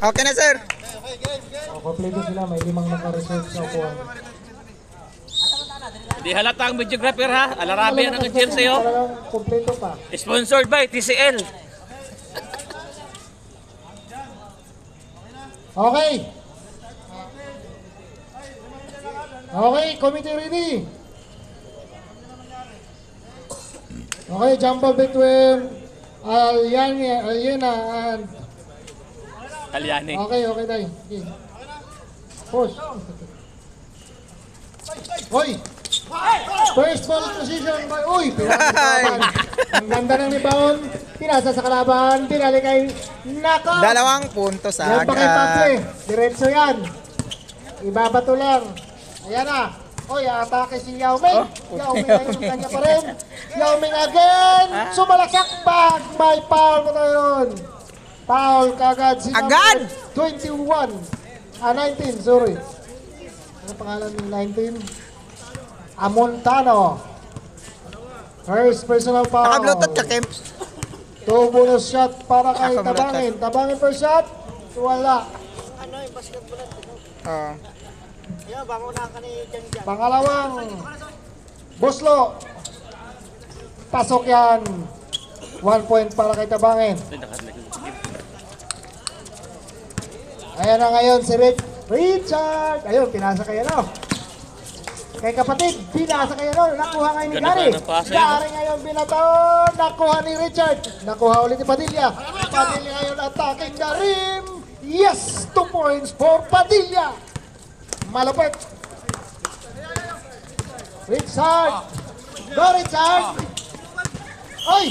Okay na, sir. Kompleto sila, may 5 naka-reserve sa upuan. Hindi halata ang videographer ha. Alarabi yan ang cheer sa'yo. Kompleto pa. Sponsored by TCL. Okay. Okay, committee ready. Okay, jump ball between Aliana and... Kalyani. Okay, okay tayo. Okay. Push. Hoy! First ball position by... Uy! Pinasa sa kalaban. Ang ganda ng rebound. Pinasa sa kalaban. Pinali kay Naka. 2 puntos Yan pa kay Patle. agad. Diretso yan. Ibabato lang. Ayan na. Uy, atake si Yao Ming. Yao Ming ngayon ang kanya pa rin. Yao Ming again. Sumalaksak back. May foul mo na yun. Foul kagad si Agad! number 21. 19, sorry. Ano pangalan ng 19? Amontano. First personal foul. Naka-bluetooth ka, Kim. 2 bonus shot para kay Naka-bluetooth. Tabangin. Tabangin first shot. Wala. Oh. Pangalawang Boslo. Pasok yan. 1 point para kay Tabangin. Ayan na ngayon si Richard. Ayun, pinasa kay ano. Kay kapatid, pinasa kay ano. Nakuha ngayon ni Gary. Gary ngayon binaton. Nakuha ni Richard. Nakuha ulit ni Padilla. Padilla ngayon attacking the rim. Yes! 2 points for Padilla. Malapit. Richard. Go Richard. Ay!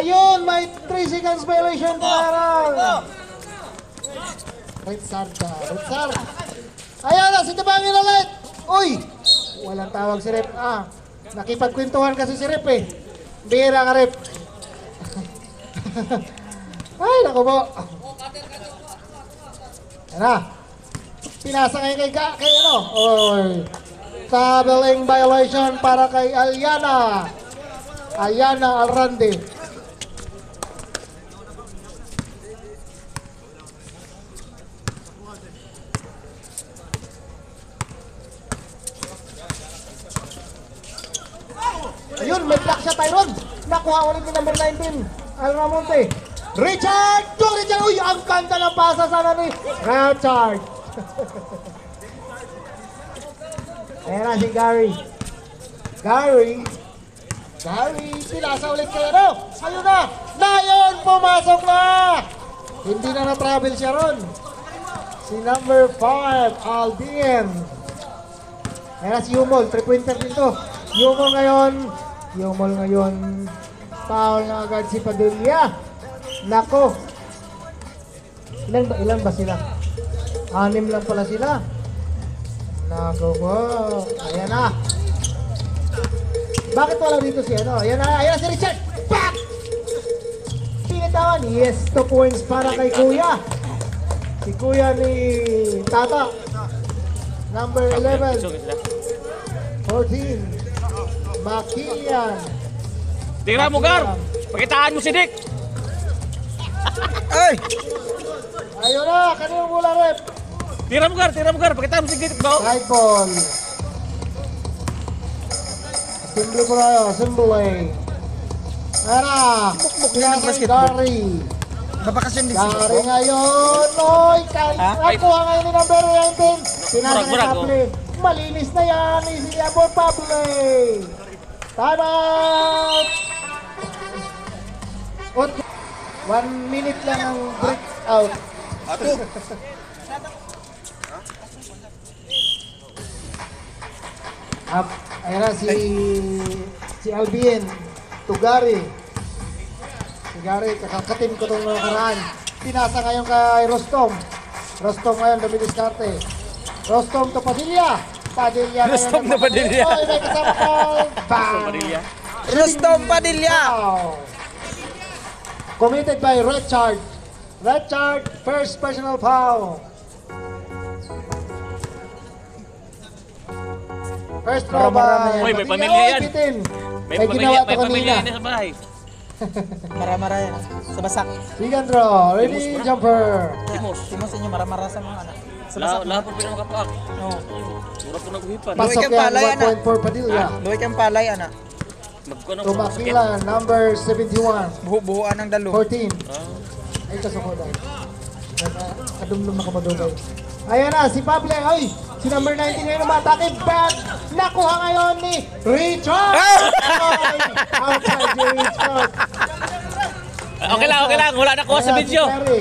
Ayun, may 3 seconds violation para. Richard. Ayan na, si Tabangin ulit. Uy! Walang tawag si Rep. Nakipagkwentuhan kasi si Rep eh. Bira ka Rep. Ay, naku po. Ayan na. Pinasa ngayon kay ano? Oy. Traveling violation para kay Aliana. Aliana Alrande. Ayun, may block siya Tyron. Nakuha ulit ni number 19. Alramonte. Richard! Go Richard! Uy, ang kanta ng pasa sana ni Richard. Ayan na si Gary. Gary, pinasa ulit kayo. No? Ayun na! Nayon! Pumasok na! Hindi na na-travel siya ron. Si number 5, Aldin. Ayan na si Yumol. 3-pointer dito. Yumol ngayon. Foul na agad si Padilla. Nako. Ilan ba sila? 6 lang pala sila. Nako po. Ayan na. Bakit wala dito si ano? Ayan na si Richard. Back! Pinitawan. Yes, 2 points para kay Kuya. Si Kuya ni Tata. Number 11. 14. Makian. Tira mo, Gar. Pakitaan mo si Dick. Ay! Ayun na, kanino mula Rep? Tira mo, Gar. Pakitaan mo si Dick. Right ball. Assembly po tayo, assembly. Ara, pinasang Gary. Babakasyon din si Gary ngayon. Oy, nakuha ngayon ni number 19. Pinasang ni Pable. Malinis na yan, easy yan for Pable. Time out! 1 minute lang ang break out. Ayan na si Albion Tugari. Si Gary, kakakatin ko itong nakaraan. Pinasa ngayon kay Rostom. Rostom ngayon, dumidiskarte. Rostom to Padilla. Padilla ngayon. Rostom na Padilla. Oy, may kasama ko. Bang! Rostom Padilla. Wow. Committed by Richard. Richard, first personal foul. First throw by Uy, may pamilya yan. Bitin. May ginawa to pamilya kanina. yan sa bahay. Mara-mara yan. Sa basak. Second draw. Ready, jumper. Timos. Timos inyo, mara-mara sa mga anak. Sa basak. Lahat po pinamakapak. No. Mura po naghipan. Luwi Pasok kang yan, palay, 1 anak. point for Padilla. Luwi kang palay, anak. Magkuha ng Tumakila, number 71. Buho-buhoan ng dalo. 14. Ay, kasukodan. Kadumdum na kamadugay. Ayan na, si Pable. Ay, si number 19 ngayon umatake. Back. Nakuha ngayon ni Richard. Ay, outside si Richard. Okay lang. Wala na kuha sa Ayan, video. si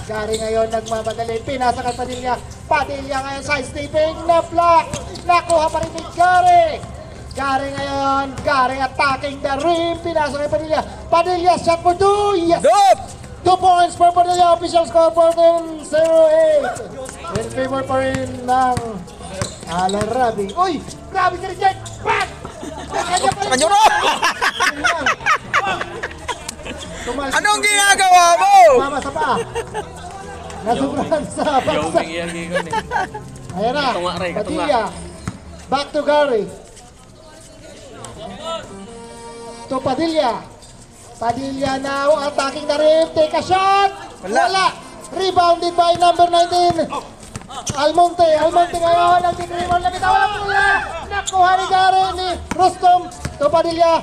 Gary ngayon nagmamadali. Pinasa kay Padilla. Padilla ngayon side stepping na block. Nakuha pa rin ni Gary. Gary ngayon. Gary attacking the rim. Pinasa kay Padilla. Padilla shot for 2. Yes. Dop! 2 points for Padilla. Official score for them 0-8. In favor pa rin ng Alan Rabi. Uy! Grabe ka rin dyan! Back! Kanya pa rin! Kanyo na! Tumalsik Anong yung- ginagawa mo? Mama sa paa. Nasubrahan sa baksa. Yawing iyang gigon eh. Ayan na. Katunga, Ray, katunga. Padilla. Back to Gary. To Padilla. Padilla now attacking the rim. Take a shot. Wala. Rebounded by number 19. Almonte ngayon. Ang tinrimon na bitaw. Nakuha ni Gary ni Rostom. To Padilla.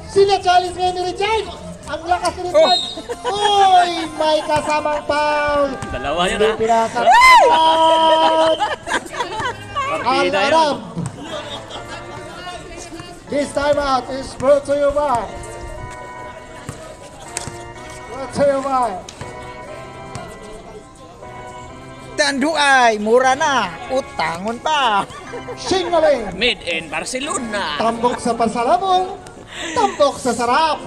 Sina-challenge ngayon ni Richard. Ang lakas ni Richard. Uy! May kasamang foul. Dalawa yun Hindi ha. pinasok. Al Partida yun. Arab. This time out is brought to you by Tanduay, mura na. Utangon pa. Singaling. Made in Barcelona. Tambok sa pasalabong. Tambok sa sarap.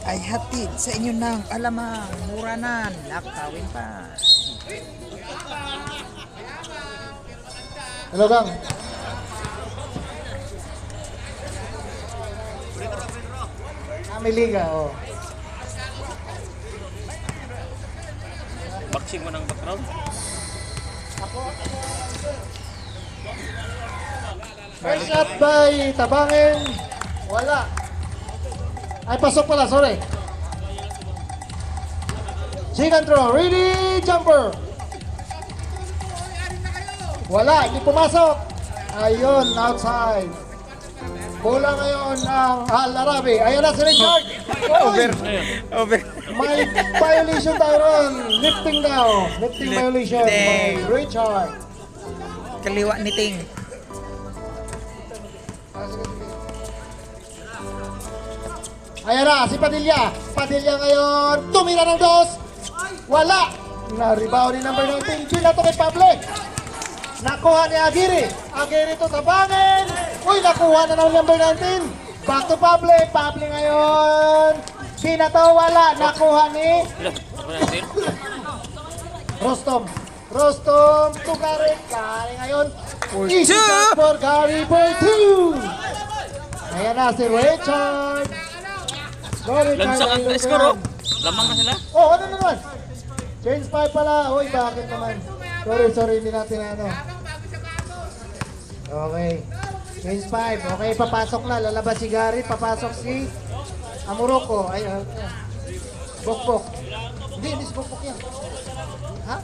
Ay hatid sa inyo ng alamang mura na. Lakawin pa. Hello, Gang. Kami liga, oh. Boxing mo ng background. First shot by Tabangin. Wala. Ay, pasok pala, sorry. Second throw, ready, jumper. Wala, hindi pumasok. Ayun, outside. Bola ngayon ng Al Arabi. Ayun na si Richard. Oy, Over. may violation tayo ron. Lifting daw. Lifting violation by Lifting. Richard. Kaliwa ni Ting. Ayan na, si Padilla. Padilla ngayon, tumira ng dos. Wala. Na-rebound ni number 19. Pila to kay Pable. Nakuha ni Aguirre. Aguirre to Tabangin. Uy, nakuha na ng number 19. Back to Pable. Pable ngayon. Pina to, wala. Nakuha ni Ako natin. Rostom. Rostom to Gary. Gary ngayon. Easy two. shot for Gary for 2. Ayan na si Richard. Go, Richard. Lansang ang Ayun score yan. oh. Lamang na sila. Oh, ano naman? Change 5 pala. Uy, bakit naman? Sorry, hindi natin ano. Okay. Change 5. Okay, papasok na. Lalabas si Gary, papasok si Amoroco. Ay, Bokbok. Hindi si Bokbok yan. Ha?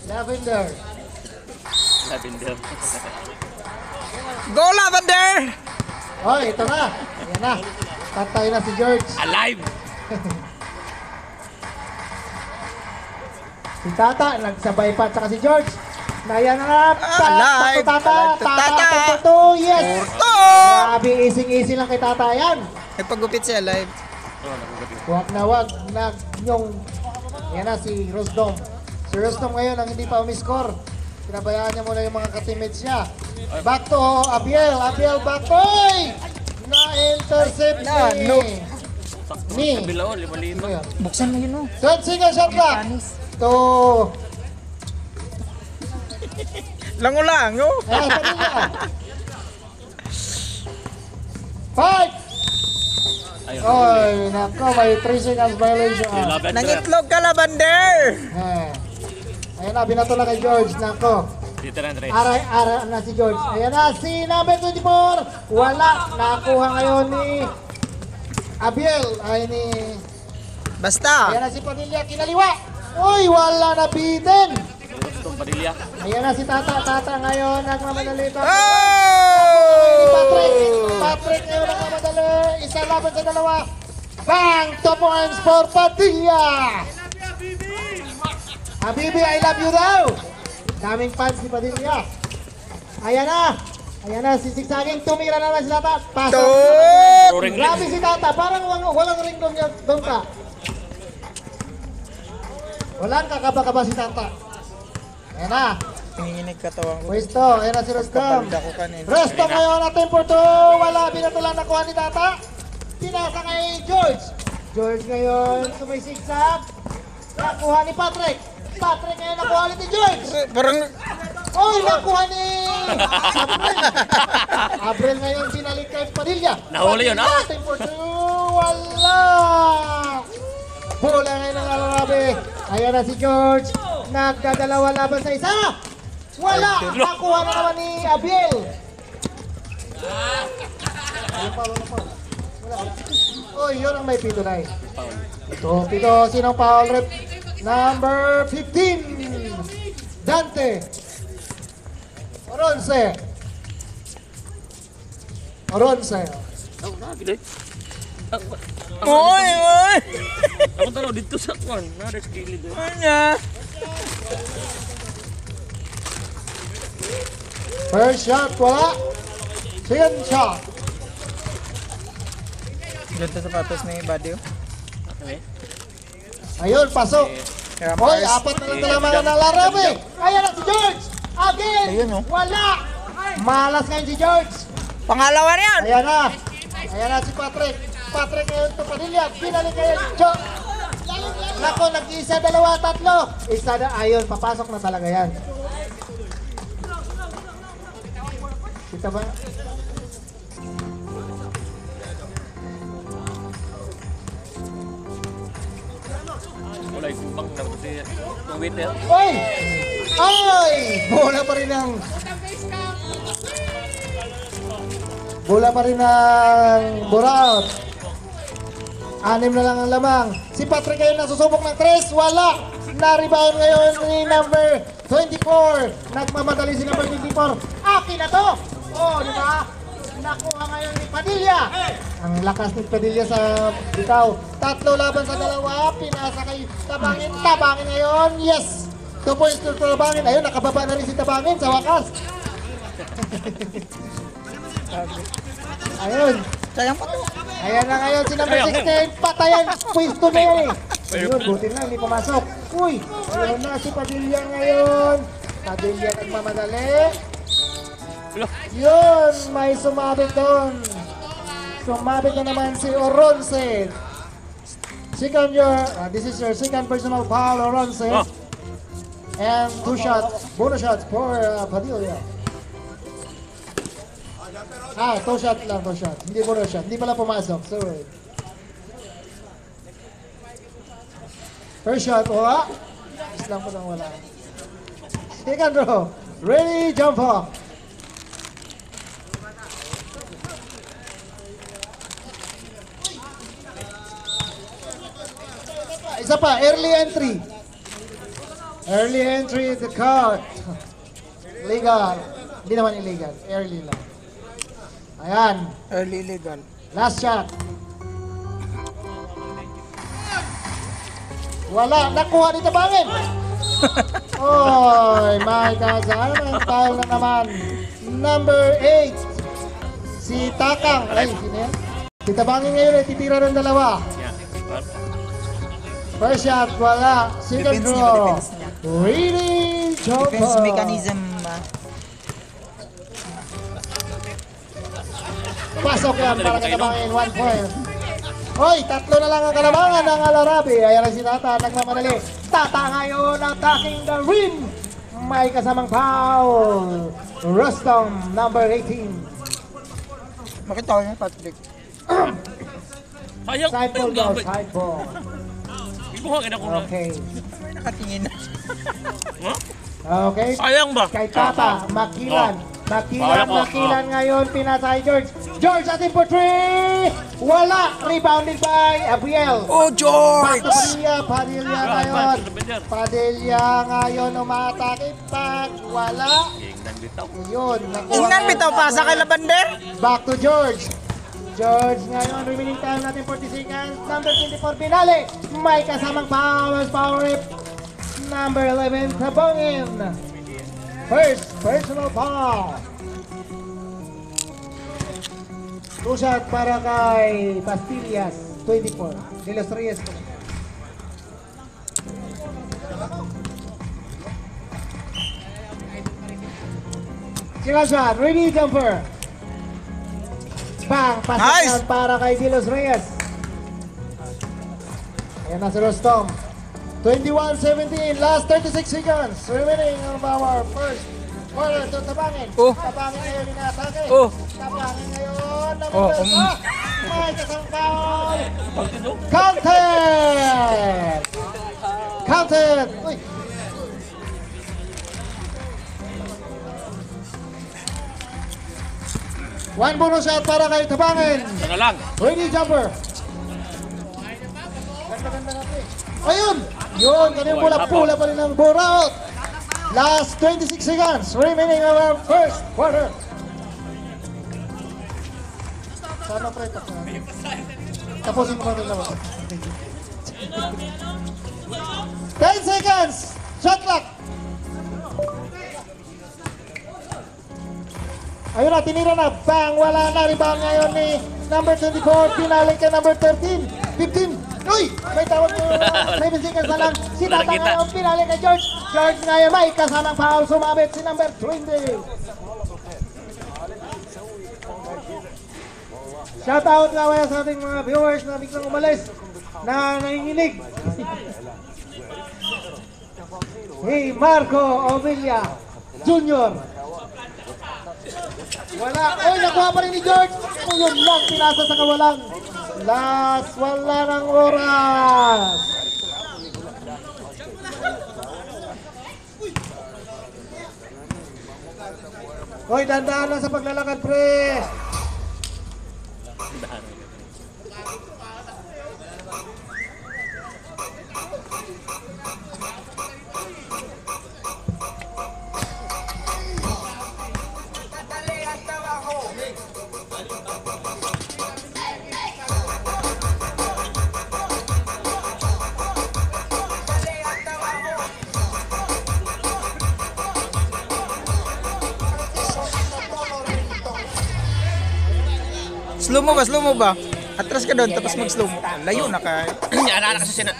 Lavender. Lavender. Go Lavender! Oh, ito na. Ayan na. Tatay na si George. Alive! Si Tata, nagsabay pa. Tsaka si George. Naya na nga. Alive. Tata. Tata. Tata. Yes. Porto! Grabe, easy lang kay Tata yan. Nagpagupit siya live. Wag na yung yan na si Rosdom. Si Rosdom ngayon ang hindi pa umiscore. Pinabayaan niya muna yung mga ka-teammates niya. Back to Abiel. Abiel back to na-intercept Na, ni no. ni Kabila oh, 5-5. Buksan mo yun oh. Single shot clock to Lango-lango. Padilla. 5, Ayun. Oy, nako, may 3 seconds violation. Laban ko. Nangitlog ka, Labander! Ayan na, binato na kay George. Nako. Dito na, Andres. Ara na si George. Ayan na, si number 24. Wala. Nakuha ngayon ni Abiel. Ay ni... Basta! Ayan na si Padilla. Kinaliwa. Uy, wala na bitin. Gustong Padilla. Ayan na si Tata. Tata ngayon. Nagmamadali pa. Oh! Patrick ngayon nagmamadali. Isa laban sa dalawa. Bang! 2 points for Padilla. Habibi, I love you daw. Daming fans si Padilla. Ayan na. Ayan na, si Sigsaging tumira naman si Tata. Pasok. Tok! Ring ring. Grabe si Tata. Parang walang ring doon ka. Walang kakaba-kaba si Tata. Ayan na. Pinginginig katawang ko. Pwesto. Ayan na si Rostam. Kapalda ko kanina. Resto ngayon natin po to. Wala. Binato lang nakuha ni Tata. Pinasa kay George. George ngayon sumisigsag. Nakuha ni Patrick. Patrick ngayon nakuha ulit ni George. Parang... Oy, nakuha ni Abril. Abril ngayon sinalik kay Padilla. Nahuli yun, Padilla, natin po to. Wala. Bola ngayon ng Alarabe. Ayan na si George. Nagdadalawa laban sa isa. Wala. Nakuha na naman ni Abiel. Oy, yun ang may pito na eh. Pito. Sinong foul rep? Number 15. Dante. Oronce. Oh, nagilay. Oy! Oy! Ako talo dito sa kwan. Nares kilid. Ano? First shot, wala. Second shot. Diyan sa sapatos ni Badio. Okay. Ayun, pasok. Kaya Hoy, Mars. apat na lang talamangan ng Larabe. Ayan na si George. Again. Ayun, oh. Wala. Malas ngayon si George. Pangalawa na yan! Ayan na si Patrick. Patrick ngayon to Padilla. Binalik ngayon si George. Nako, nag-isa, dalawa, tatlo. Isa na, ayun, papasok na talaga yan. Kita ba? Wala yung kumbang na kasi yung waiter. Oy! Ay! Bola pa rin ang Buraot. 6 na lang ang lamang. Si Patrick ngayon nasusubok ng 3. Wala. Na-rebound ngayon ni number 24. Nagmamadali si number 24. Akin na to! Oh, di ba? Nakuha ngayon ni Padilla. Ang lakas ni Padilla sa bitaw. 3 laban sa 2. Pinasa kay Tabangin. Tabangin ngayon. Yes! 2 points to Tabangin. Ayun, nakababa na rin si Tabangin sa wakas. Ayun. Sayang pa to. Ayan na ngayon si number 16. Patayan. Pwesto na yan eh. Ayun, buti na. Hindi pumasok. Uy! Ayun na si Padilla ngayon. Padilla nagmamadali. Yun! May sumabit doon. Sumabit na naman si Oronce. This is your second personal foul, Oronce. Oh. And 2 shots, bonus shots for Padilla. 2 shot lang, 2 shot. Hindi bonus shot. Hindi pala pumasok. Sorry. First shot, wala. Islang pa lang wala. Second row. Ready, jump off. Isa pa, early entry. Early entry the court. Legal. Hindi naman illegal. Early lang. Ayan. Early illegal. Last shot. Wala. Nakuha ni Tabangin. Oy, my God. Ang tile na naman. Number 8. Si Takang. Ay, sino yan? Si Tabangin ngayon ay titira ng 2. Yeah. First shot, wala. Second Defense niya, draw. defense niya. Reading jumper. Defense mechanism. Pasok yan para katabangin. 1 point. Hoy, 3 na lang ang kalamangan ng Alarabe. Ayan na si Tata, nagmamadali. Tata ngayon attacking the rim. May kasamang foul. Rustam, number 18. Makita ko yung Patrick. Sayang. Side ball Ayun, daw, gamit. side ball. Ibuha ka na ko na. Okay. Nakatingin. Huh? Okay. Sayang ba? Kay Tata, Makilan. Sayang ko. Makilan ngayon, pinasa kay George. George atin for 3! Wala! Rebounded by Abiel. Oh, Back George! to Padilla ngayon. Padilla ngayon umatake. Pag wala. Yun. Ingnan bitaw pa sa kay Labander. Back to George. George ngayon, remaining time natin 40 seconds. Number 24, Binali. May kasamang power rip. Number 11, Tabongin. First personal foul. Two shot para kay Pastillas, 24. De Los Reyes. Second shot, ready jumper. Bang, Nice! pasok para kay De Los Reyes. Ayan na si Rostom. 21-17, last 36 seconds remaining of our first quarter to Tabangin. Oh. Tabangin ngayon inaatake. Oh. Tabangin ngayon, Oh, namipesa. May kasang foul. Counted! Counted! Uy. One bonus shot para kay Tabangin. Saka lang. Ready jumper. Ganda natin. Ayun! Yun, kanyung pula pa rin ang ball out. Last 26 seconds remaining of our first quarter. Sana pre, tapusin mo natin naman. 10 seconds! Shot clock! Ayun na, tinira na. Bang! Wala na. Rebound ngayon ni number 24. Pinalik kay number 13. 15. Uy! May tawag ko. May seconds na lang. Si Tata ngayon. Pinalik kay George. George ngayon. May kasamang foul. Sumabit si number 20. Shout out nga kaya sa ating mga viewers na biglang umalis na nanginginig. Hey, Marco Ovilla Jr. Wala. Oy, nakuha pa rin ni George. O yun lang, pinasa sa kawalan. Last, wala ng oras. Oy, dandaan lang sa paglalakad, pre. Slow mo ba? Atras ka doon, tapos mag-slow mo. Layo na ka. Ana kasi sina.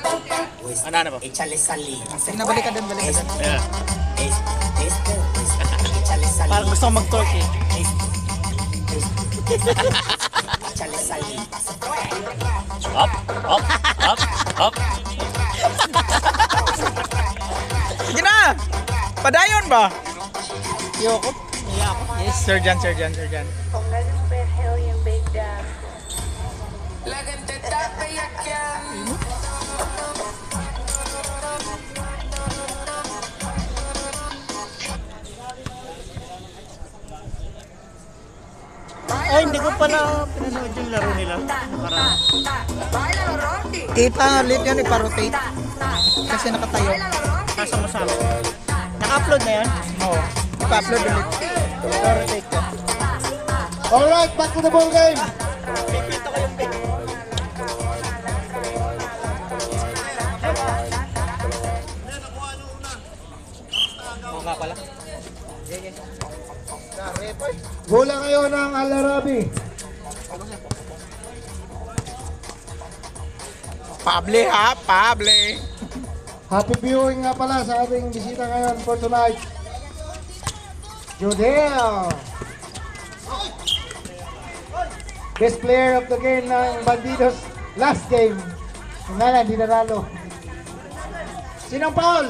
Ana ba? Pinabalik ka doon, balik ka doon. Yeah. Parang gusto kong mag-torque eh. Up, up, up, up. Sige na! Padayon ba? Yoko. Yes, Sir Jan. Póngale un perreo y en verdad. La gente está bellaqueando. Ay, hindi ko pala pinanood yung laro nila. Para Báilalo, Rocky. Ipalit yan, iparotate. Kasi nakatayo. kasama-sama. Naka-upload na yan? Oo. Ipa-upload ulit. Iparotate ko. Alright, back to the ball game. Oo nga pala. Bola ngayon ng Al-Arabi. Pable ha, pable. Happy viewing nga pala sa ating bisita ngayon for tonight. Jodel. Best player of the game ng Bandidos last game. Nga hindi nanalo. Sinong Paul?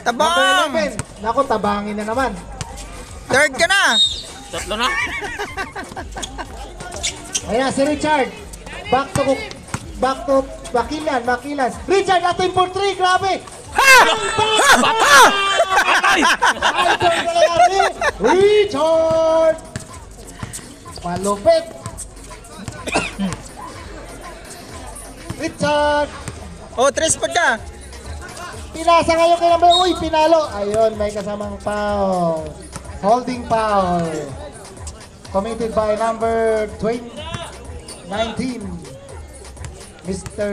Tabang! Number 11. Naku, tabangin na naman. Third ka na. Tatlo na. Ayan, si Richard. Back to Makilan. Richard, atin for 3, grabe! Patay! Idol nangyari! Richard! Palupit! Richard! Oh, 3 spot ka. Pinasa ngayon kay number, uy, pinalo. Ayun, may kasamang foul. Holding foul. Committed by number 19, Mr.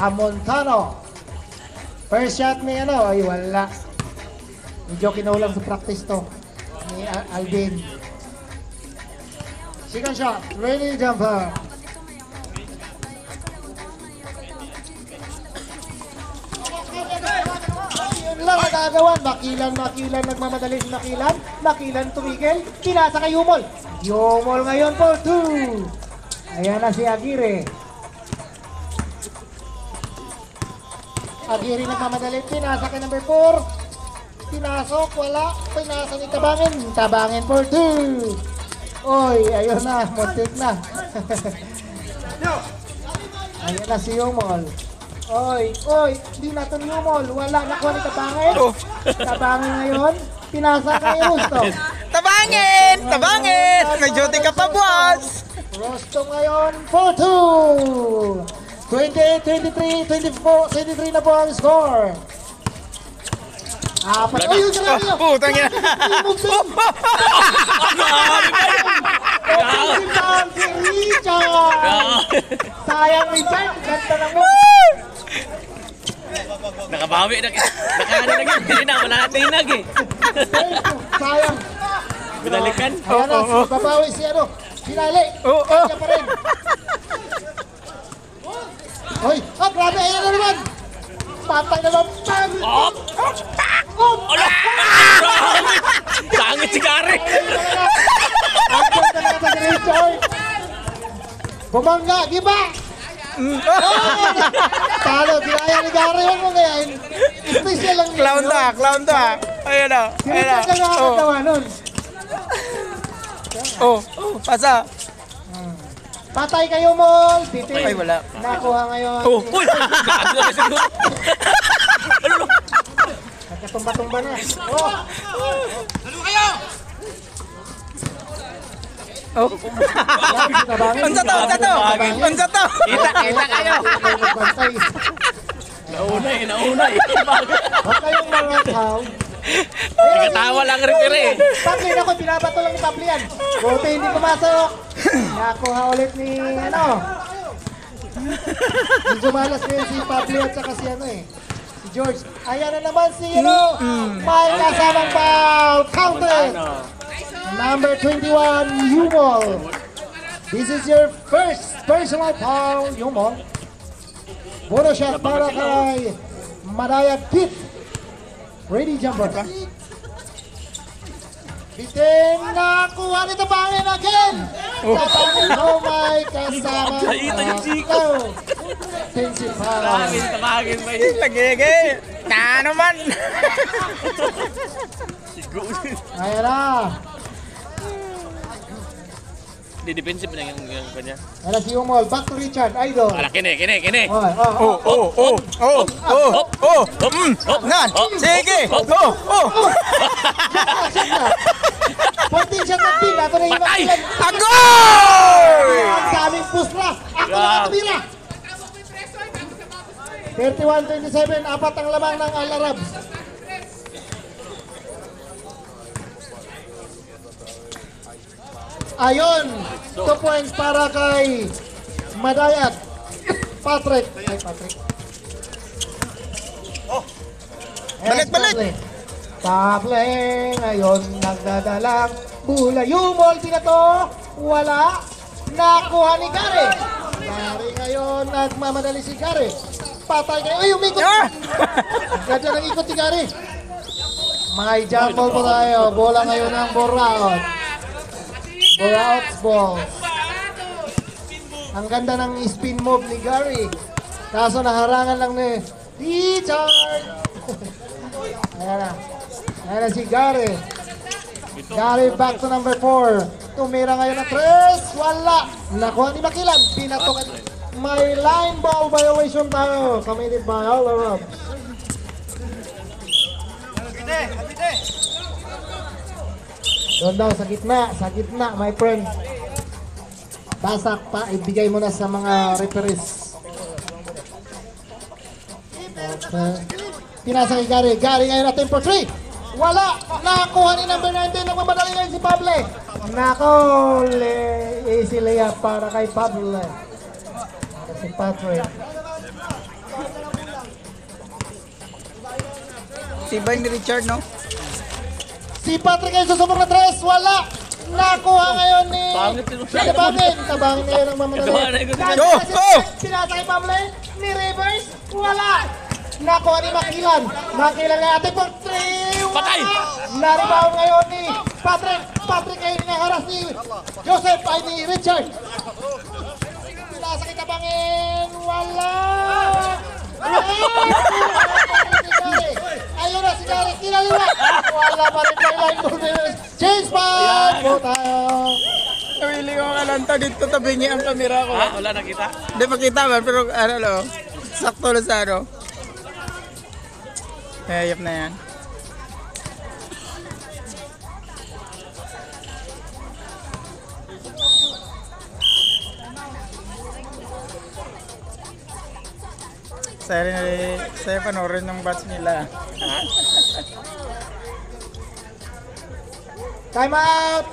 Amontano. First shot ni ano, ay wala. Medyo kinulang sa practice to ni Alvin. Second shot, ready jumper. Yun lang nagagawan. Makilan, nagmamadali si Makilan tumigil. Pinasa kay Yumol. Yumol ngayon for 2. Ayan na si Aguirre. Aguirre nagmamadali. Pinasa kay number 4. Pinasok, wala. Pinasa ni Tabangin for 2. Oy, ayun na. Muntik na. Ayan na si Yumol. Oy, hindi na ito ni Yumol. Wala, nakuha ni Tabangin. Tabangin ngayon. Pinasa kay Rusto. Tabangin! May duty ka pa, boss! Rusto ngayon for 2. 28, 23, 24, 23 na po ang score. Apat. Ay, yun na lang yun. Putang ina. Si Richard. Sayang Richard. Ganda na mo. Nakabawi na. Nakano na yun. Hindi na, wala natin hinag eh. Sayang. Binalikan. Ayan na, babawi si ano. Sinali. Kanya pa rin. Hoy, grabe. Ayan na naman. Patay naman. Op! Ala! Sangit si Gary! Action talaga sa Richard. Bumangga, giba! Talo, ginaya ni Gary. Huwag mo ngayon. Special lang. Clown to. Ayan na. Si Richard lang nakakatawa nun. Pasa. Patay kayo, Mol. Titin. Ay, wala. Nakuha ngayon. Uy! Gabi na kasi doon. Nagkatumba-tumba na. Unsa to? Kita kayo! Bantay. Nauna eh. Huwag kayong mga tao. Nagkatawa lang rin eh. Papli na ko, binabato lang ni Papli yan. Buti hindi pumasok. Nakuha ulit ni ano. Medyo malas ngayon si Papli at saka si ano eh. Si George. Ayan na naman si ano. May kasamang foul. Counted. Number 21, Yumol. This is your first personal foul, Yumol. Bonus shot para kay Madaya Pit. Ready jumper. Bitin na kuha ni Tabangin again. Tabangin, oh my kasama. Offensive foul. Tabangin ba yun? Lagi. Ano man? Ayan na. Di defensive na yung kanya. Ayan na si Yumol. Back to Richard. Idol. Ala, kini. Nan. Sige. Pwede siya na pin. Ato na yung Patay! Agoy! Ang daming pusla. Ako na katabira. 31-27. Apat ang lamang ng Al-Arabs. Ayon. 2 points para kay Madayat. Patrick. Balik. Paple ngayon nagdadalang bula. Yumol pinato. Wala. Nakuha ni Gary. Gary ngayon nagmamadali si Gary. Patay kayo. Ay, umikot. Ganda ng ikot ni Gary. May jump ball po tayo. Bola ngayon ang Boraot. Boraot's ball. Ang ganda ng spin move ni Gary. Kaso naharangan lang ni Richard. Ayan na si Gary. Gary back to number 4. Tumira ngayon na 3. Wala. Nakuha ni Makilan. Pinatok at may line ball violation tayo. Committed by all the Robs. Doon daw, sa gitna, my friend. Basak pa, ibigay mo na sa mga referees. Okay. Pinasa kay Gary. Gary ngayon natin for 3. Wala! Nakakuha ni number 19. Nagmamadali ngayon si Pable. Nako, easy layup para kay Pable. Si Patrick. Tibay ni Richard, no? Si Patrick ay susubok na 3. Wala! Nakuha ngayon ni... Tabangin ngayon ang mamadali. Pinasa kay Pable. Ni Rivers. Wala! Nakuha ni Makilan. Makilan na ating for 3. Patay! Naribaw ngayon ni Patrick. Patrick ngayon naharas ni Joseph ay ni Richard. Pinasa kay Tabangin. Wala! Ayun na si Gary. Kinaliwa. Wala pa rin kay line ball. Change ball! Go tayo. Nawili ko kalanta dito, tabingi ang kamera ko. Ha? Wala nakita? Hindi makita man, pero ano lo, sakto lang sa ano. Hayop na yan. Saya panoorin ng batch nila. Time out!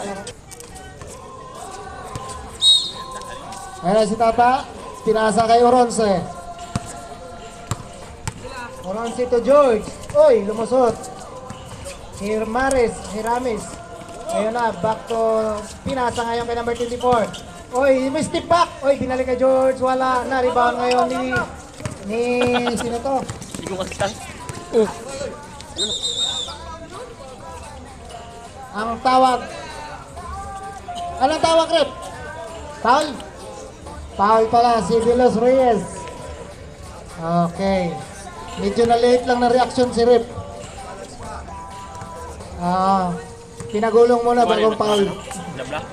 Ayan si Tata. Pinasa kay Oronce. Oronce to George. Oy, lumusot. Hiramis. Ayun na, back to pinasa ngayon kay number 24. Oy, may step back. Oy, binalik kay George. Wala. Na-rebound ngayon ni sino to? Hindi ko makita. Ang tawag. Anong tawag, Rep? Foul? Foul pala, si De Los Reyes. Okay. Medyo na late lang na reaction si Rep. Pinagulong muna bagong foul. Blabla.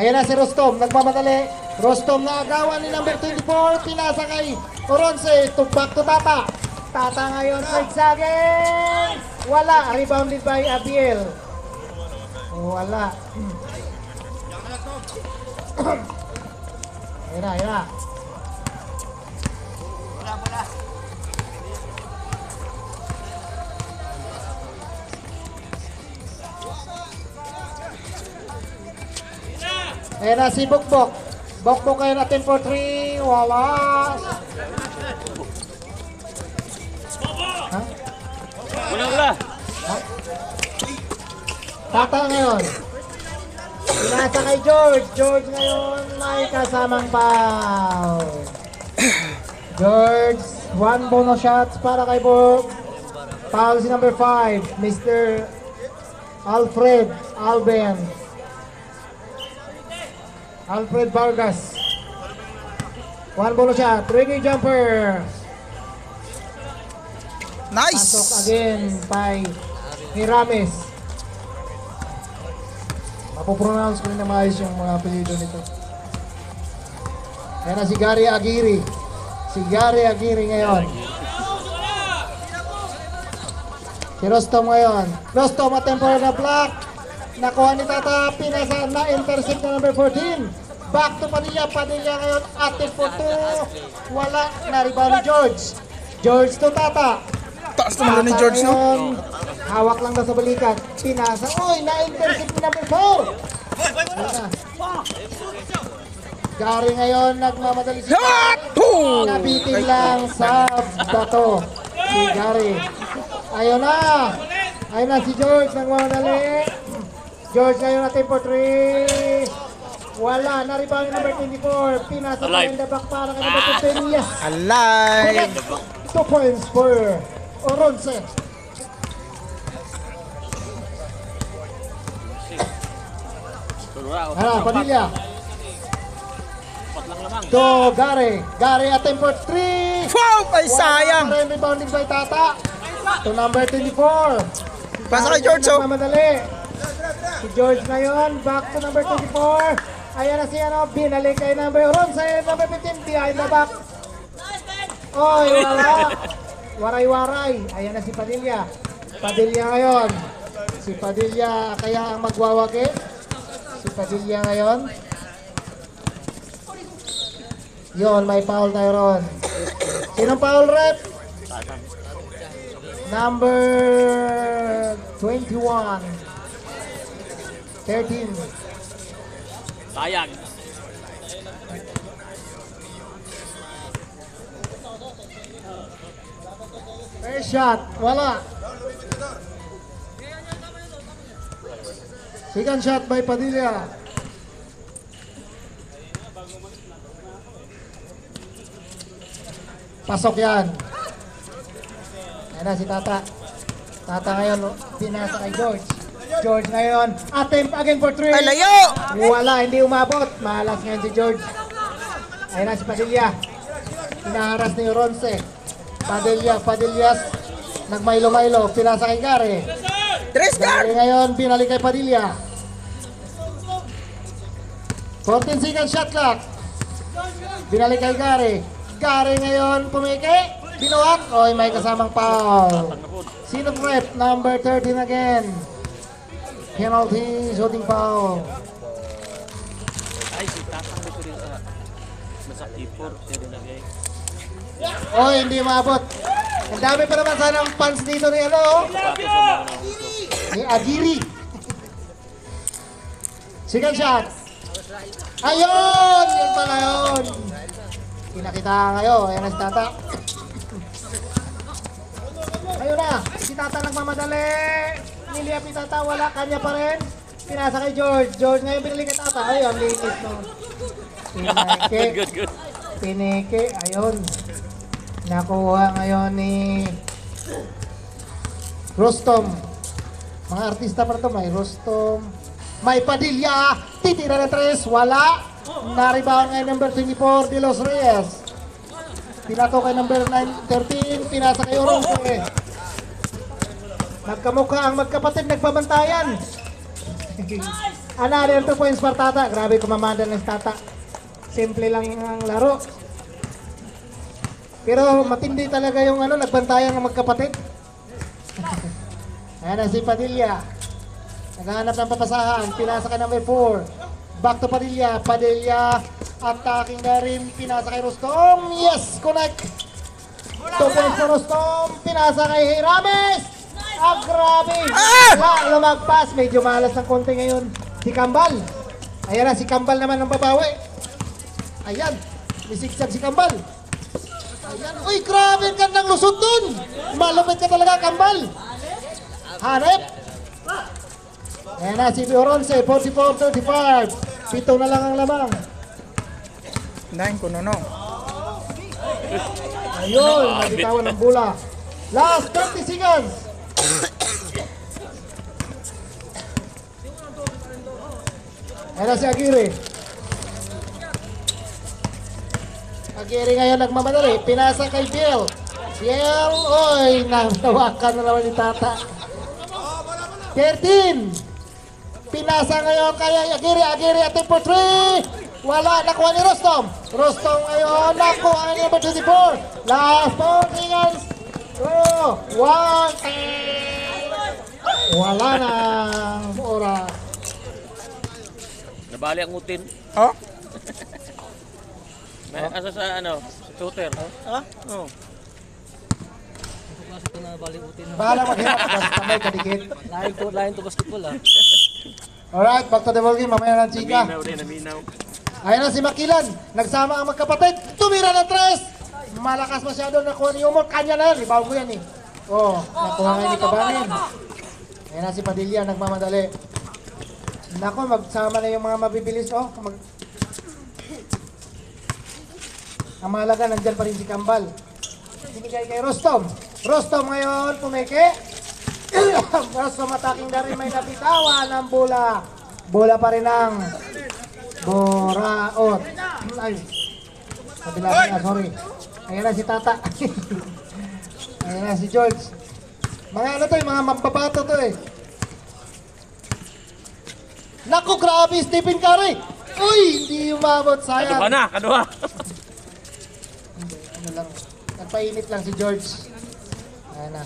Ayan na si Rostom, nagmamadali. Rostom na agawan ni number 24. Pinasa kay Oronce. Back to Tata. Tata ngayon sigsagin. Wala. Rebounded by Abiel. Wala. Ayan na. Ayan na si Bukbok. Bukbok kayo natin for 3. Wala. Ha? Wala. Tata ngayon. Pinasa kay George. George ngayon may kasamang foul. George, 1 bonus shots para kay Buk. Foul si number 5, Mr. Alfred Vargas. 1 bonus shot. Reggae jumper. Nice! Pasok again by Hiramis. Mapopronounce ko rin na maayos yung mga apelido nito. Ayan na si Gary Aguirre. Si Gary Aguirre ngayon. Si Rostom ngayon. Rostom at temporary na block. Nakuha ni Tata. Pinasa na intercept na number 14. Back to Padilla. Padilla ngayon. Active for 2. Wala. Na-rebound ni George. George to Tata. Taas naman ni George, no? Ngayon, hawak lang daw sa balikat. Pinasa. Uy, na-intercept ni number 4. Gary ngayon nagmamadali si Gary. Nabitin lang sa bato si Gary. Ayun na si George nagmamadali. George ngayon natin for 3. Wala, na-rebound yung number 24. Pinasa pa yung dabak para kay number 15. Yes! Alive! 2 points for Oronce. Padilla. To Gary. Gary attempt for 3. Wow! Ay, sayang! Wala rebounding by Tata. To number 24. Pasa kay George, oh. Mamadali. Si George ngayon. Back to number 24. Ayan na si ano, binalik kay number 11, number 15, behind the back. Oy, wala. Waray-waray. Ayan na si Padilla. Padilla ngayon. Si Padilla kaya ang magwawagi. Si Padilla ngayon. Yon, may foul tayo ron. Sinong foul, rep? Number 21. 13. Sayang. First shot, wala. Second shot by Padilla. Pasok yan. Ayan na si Tata. Tata ngayon, pinasa kay George. George ngayon, attempt again for 3. Ay, layo! Wala, hindi umabot. Malas ngayon si George. Ayan na si Padilla. Hinaharas ni Ronce. Padillas. Nagmaylo-maylo. Pinasa kay Gary. Tres Gary guard! ngayon, binalik kay Padilla. 14 seconds shot clock. Binalik kay Gary. Gary ngayon, pumiki. Binuhat. Oy, may kasamang foul. Sino rep? Number 13 again. Penalty, shooting foul. Ay, si Tatang dito rin sa keyboard. Siya rin lagay. Oy, hindi maabot. Ang dami pa naman sanang fans dito ni ano, ni Agiri. Second shot. Ayun! Yun pala yun. Pinakita ngayon. Ayan na si Tata. Ayun na. Si Tata nagmamadali. Niliap ni Tata. Wala. Kanya pa rin. Pinasa kay George. George ngayon binili kay Tata. Ayun. Linis no. Pineke. Good. Pineke. Ayun. Nakuha ngayon ni Rostom. Mga artista pa ito. May Rostom. May Padilla. Titira na 3. Wala. Naribawan ngayon number 24 de Los Reyes. Pinato kay number 13. Pinasa kay Oronce. Magkamukha ang magkapatid. Nagpabantayan. Another 2 points para Tata. Grabe kumamanda ng Tata. Simple lang ang laro. Pero matindi talaga yung ano, nagbantayan ng magkapatid. Ayan na si Padilla. Naghahanap ng papasahan. Pinasa kay number 4. Back to Padilla. Padilla attacking na rin. Pinasa kay Rostom. Yes! Connect! 2 points for Rostom. Pinasa kay Rames. Ah, grabe! Wala lumagpas. Medyo malas ng konti ngayon. Si Kambal. Ayan na, si Kambal naman ang babawi. Ayan. Misigsag si Kambal. Ayan. Uy, grabe! Ang gandang lusot dun! Malupit ka talaga, Kambal. Hanep. Ayan na, si Oronce. 44-35. 7 na lang ang lamang. 9 kuno no. Ayun, nabitawan ng bola. Last 30 seconds. Ayan na si Aguirre. Aguirre ngayon nagmamadali. Pinasa kay Biel. Biel, oy, natawakan na naman ni Tata. 13. Pinasa ngayon kay Aguirre. Aguirre attempt for 3. Wala, nakuha ni Rostom. Rostom ngayon, nakuha ni number 24. Last 4 seconds. 2, 1, wala na oras. Nabali ang utin. Oh? May asa sa ano, sa shooter. Ah? Oh. Bahala maghirap, basta may kadikit. Lain to basketball Alright, back to the ball game. Mamaya ng chika. Naminaw. Ayan na si Makilan. Nagsama ang magkapatid. Tumira ng 3. Malakas masyado. Nakuha ni Umor. Kanya na yan. Ibaw ko yan eh. Oh, nakuha ngayon ni Kabangin. Ayan na si Padilla. Nagmamadali. Naku, magsama na yung mga mabibilis. Oh, ang mahalaga, nandyan pa rin si Kambal. Binigay kay Rostom. Rostom ngayon, pumeke. Rostom attacking na rin. May napitawan ng bola. Bola pa rin ang Boraot. Ay, kabila na, sorry. Ayan na si Tata. Ayan na si George. Mga ano to, mga mababato to eh. Naku, grabe, Stephen Curry. Uy! Hindi umabot, Kaduha sayang. na, kaduha. Ano lang, nagpainit lang si George. Ayan na.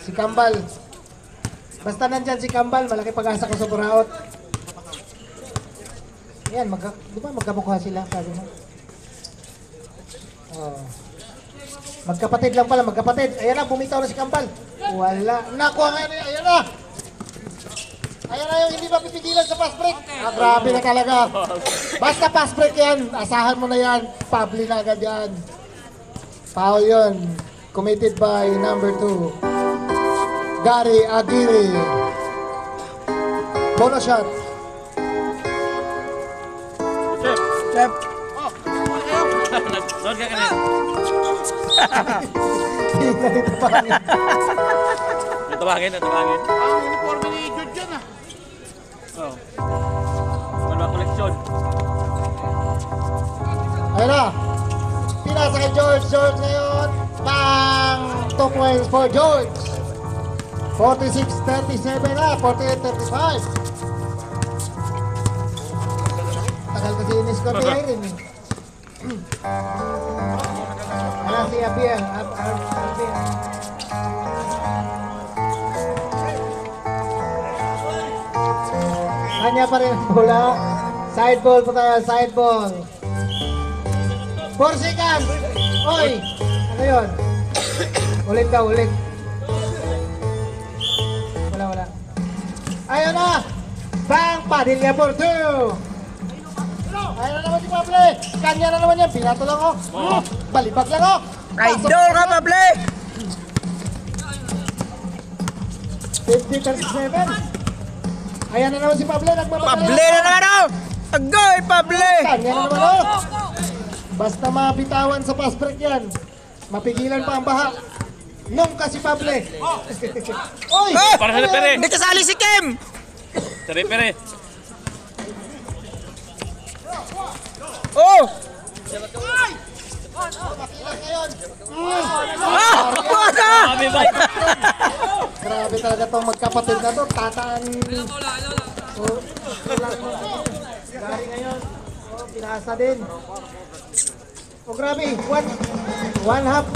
Si Kambal. Basta nandyan si Kambal, malaki pag-asa ko sa Buraot. Ayan, di ba magkamukha sila, sabi mo? Oh. Magkapatid lang pala, magkapatid. Ayan na, bumitaw na si Kambal. Wala. Nakuha nga niya, ayan na. Ayan na yung hindi mapipigilan sa fast break. Ah, grabe na talaga. Basta fast break yan, asahan mo na yan. Pabli na agad yan. Foul yun. Committed by number 2. Gary Aguirre. Bonus shot. Chef. Doon ka kanina. Natawagin. Ang uniforme ni George yan ah. Oh. Ano ba koleksyon? Ayun na. Pinasa kay George. George ngayon. Bang! 2 points for George. 46-37 na. 48-35. Tagal kasi in-score ni Irene eh. Wala si Abiel. Abiel. Kanya pa rin ang bola. Side ball po tayo. Side ball. 4 seconds. Oy! Ano yun? Ulit daw, ulit. Wala. Ayun na! Bang! Padilla for 2! Ayun na naman si Pable! Kanya na naman yan. Pinato lang oh. Balibag lang oh. Idol ka, Pable! 50-37. Ayan na naman si Pable. Nagmamadali. Pable na naman oh! Agoy, Pable! Kanya na naman oh. Basta mabitawan sa fast break yan. Mapigilan pa ang baha. Nung kasi Pable. Oy! Para sa Pere. Hindi kasali si Kim! Pere. Oh! Kami ba? Grabe talaga tong magkapatid na to. Tataan. Oh, Gary ngayon. Oh, pinasa din. Oh, grabe. One half.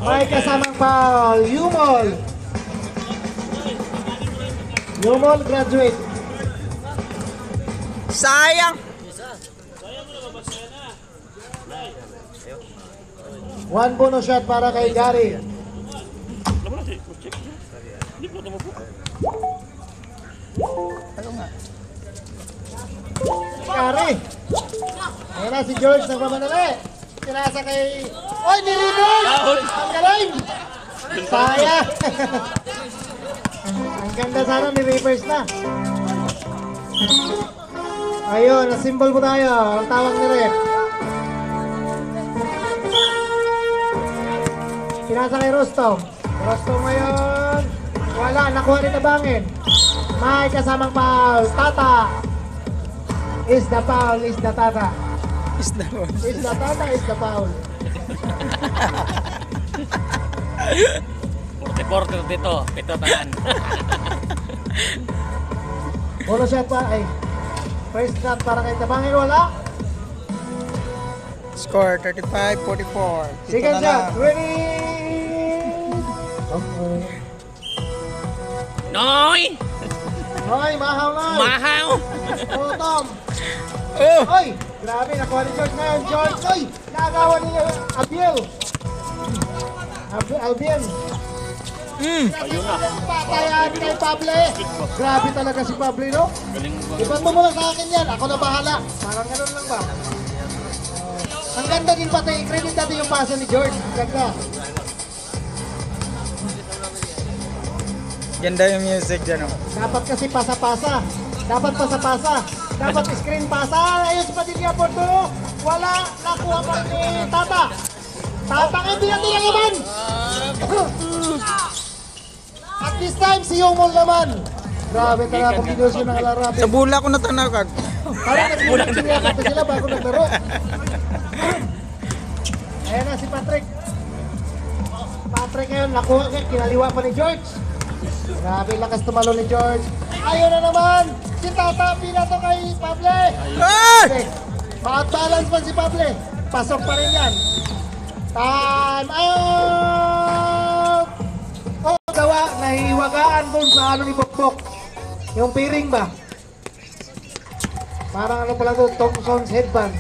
May kasamang foul. Yumol graduate. Sayang! One bonus shot para kay Gary. Gary. Ayan na si George nagmamadali. Pinasa kay... Oy, ni-reverse! Ang galing! Sayang! Ang ganda sana ni-reverse na. Ayun, na-symbol po tayo. Ang tawag ni Rep. Pinasa kay Rostom. Rostom ngayon. Wala, nakuha ni Tabangin. May kasamang foul. Tata. Is the foul, is the Tata. Is the Tata, is the foul. 40 dito. Ito tanan. Bonus shot pa. Ay. First shot para kay Tabangin. Wala. Score 35-44. Second shot. Ready. Okay. Noy! Hoy, mahaw na. Mahaw! Oh, Tom. Oh! Hoy, grabe, nakuha ni George ngayon. George, oy, nakagawa ni Abiel. Abiel. Ayun na. Patayan kay Pable. Grabe talaga si Pable, no? Galing mo. Iban mo muna sa akin yan. Ako na bahala. Parang ganun lang ba? Ang ganda din pati. I-credit natin yung pasa ni George. Ang ganda. Ganda yung music dyan oh. Dapat kasi pasa-pasa. Dapat pasa-pasa. Dapat screen pasa. Ayun si Padilla por two. Wala. Nakuha pa ni Tata. Tata hindi natin lang naman. At this time, si Yomol naman. Grabe talaga kung ginos yun ang alarapin. Sa bula ko natanaw kag. Parang nag-iingat sila bago naglaro. Ayan na si Patrick. Patrick ngayon, nakuha niya, kinaliwa pa ni George. Grabe lakas tumalo ni George. Ayun na naman, si Tata, pinato kay Pable. Ma-balance pa si Pable. Pasok pa rin yan. Time out! Oh, gawa, nahiwagaan dun sa ano ni Bokbok. Yung piring ba? Parang ano pala doon, Thompson's headband.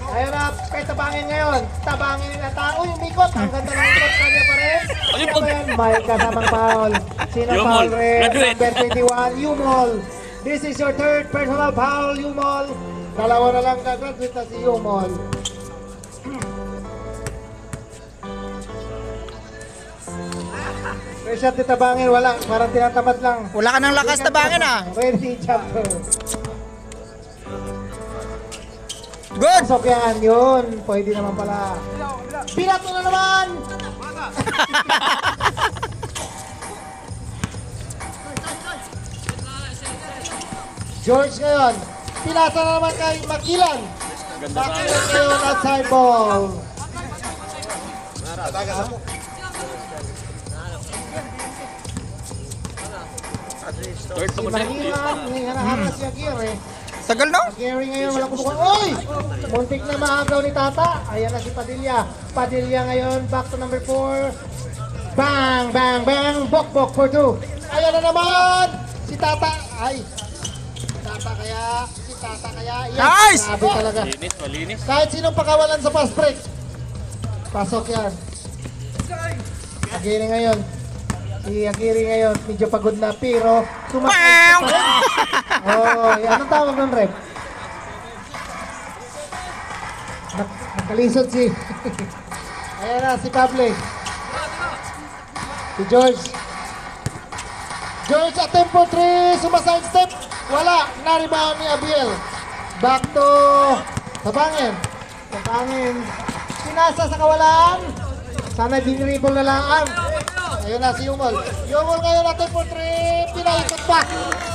Ayun na, kay Tabangin ngayon. Tabangin nila tao, yung ikot. Ang ganda ng ikot kanya pa rin. Ano yan? May kasamang foul. Sino foul rin? Number 21, Yumol. This is your third personal foul, Yumol. Dalawa na lang gagraduate na si Yumol. First shot ni Tabangin, wala. Parang tinatamad lang. Wala ka ng lakas Tabangin ah. Ready, jumper. Good! Pasok yan, yun. Pwede naman pala. Binato na naman! George ngayon. Pinasa na naman kay Makilan. Makilan ngayon outside ball. Third Si to na. Mahiran, hinaharap si Aguirre. Tagal no? Gary ngayon walang kubukan. Oy! Muntik na maagaw ni Tata. Ayan na si Padilla. Padilla ngayon, back to number 4. Bang, bang, bang. Bok, bok for 2. Ayan na naman! Si Tata. Ay. Si Tata kaya. Si Tata kaya. Yes. Nice! Grabe talaga. Malinis, malinis. Kahit sinong pakawalan sa fast break. Pasok yan. Aguirre ngayon. Si Aguirre ngayon, medyo pagod na pero sumakay pa rin. Oh, anong tawag ng rep? Nakalisod si... Ayan na, si Pable. Si George. George attempt for 3, sumaside step. Wala, na-rebound ni Abiel. Back to Tabangin. Tabangin. Pinasa sa kawalan. Sana dinribol na lang. Ayun na si Yumol. Yumol ngayon natin for 3. Pinaikot pa.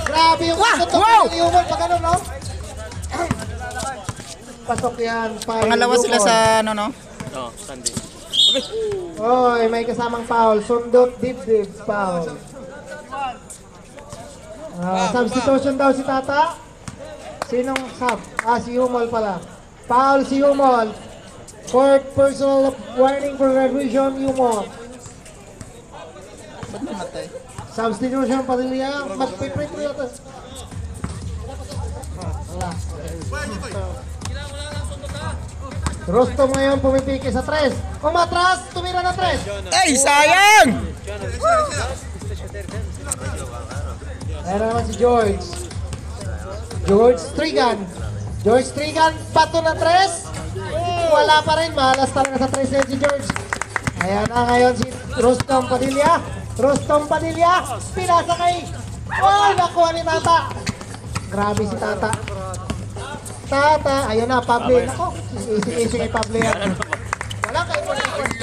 Grabe yung ikot ni Yumol. Pag ano, no? Pasok yan. Pangalawa sila sa ano no? Oh, Sunday. Oy, may kasamang foul. Sundot, dip, foul. Substitution daw si Tata. Sinong sub? Si Yumol pala. Foul si Yumol. Fourth personal warning for graduation, Yumol. Ba't namatay? Substitution pa rin niya. Mag-print rin ito. Wala. Rostom ngayon pumipiki sa 3. Umatras, tumira na 3. Ay, sayang! Ayan naman si George. George Strigan. George Strigan, pato na 3. Wala pa rin. Malas talaga sa 3 yan si George. Ayan na ngayon si Rostom Padilla. Rostom Padilla. Pinasa kay... Oh, nakuha ni Tata. Grabe si Tata. Tata. Ayun na, Pable. Nako, isi-isi kay Pable yan. Wala kayo po na Pable.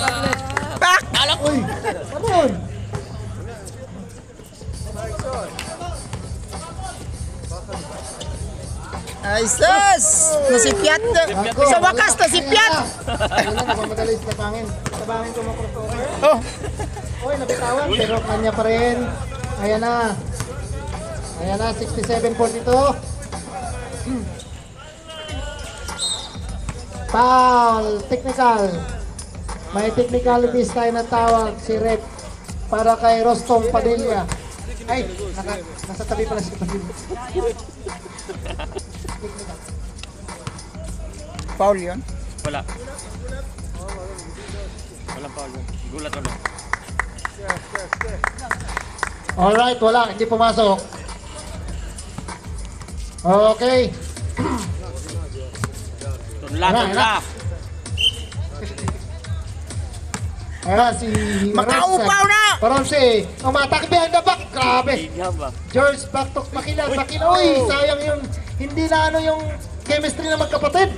Back! Uy, ano yun? Ay, sus! Nasipyat! Sa wakas, nasipyat! Ayun na, napamadalis na pangin. Tabangin ko crossover. Oh! Uy, nabitawan, pero kanya pa rin. Ayan na. Ayan na, 67-42. Foul, technical. May technicalities tayo na tawag si Rep para kay Rostom Padilla. Ay, nasa tabi pala si Padilla. Foul yun? Wala. Walang foul yun. Gulat ko lang. Alright, wala, hindi pumasok. Okay. Tunla, tunla. Ayan si Makaupaw na! Paronse, umatak behind the back. Grabe. Tigam ba? George back to Makilan. Uy, sayang yung hindi na ano yung chemistry na magkapatid.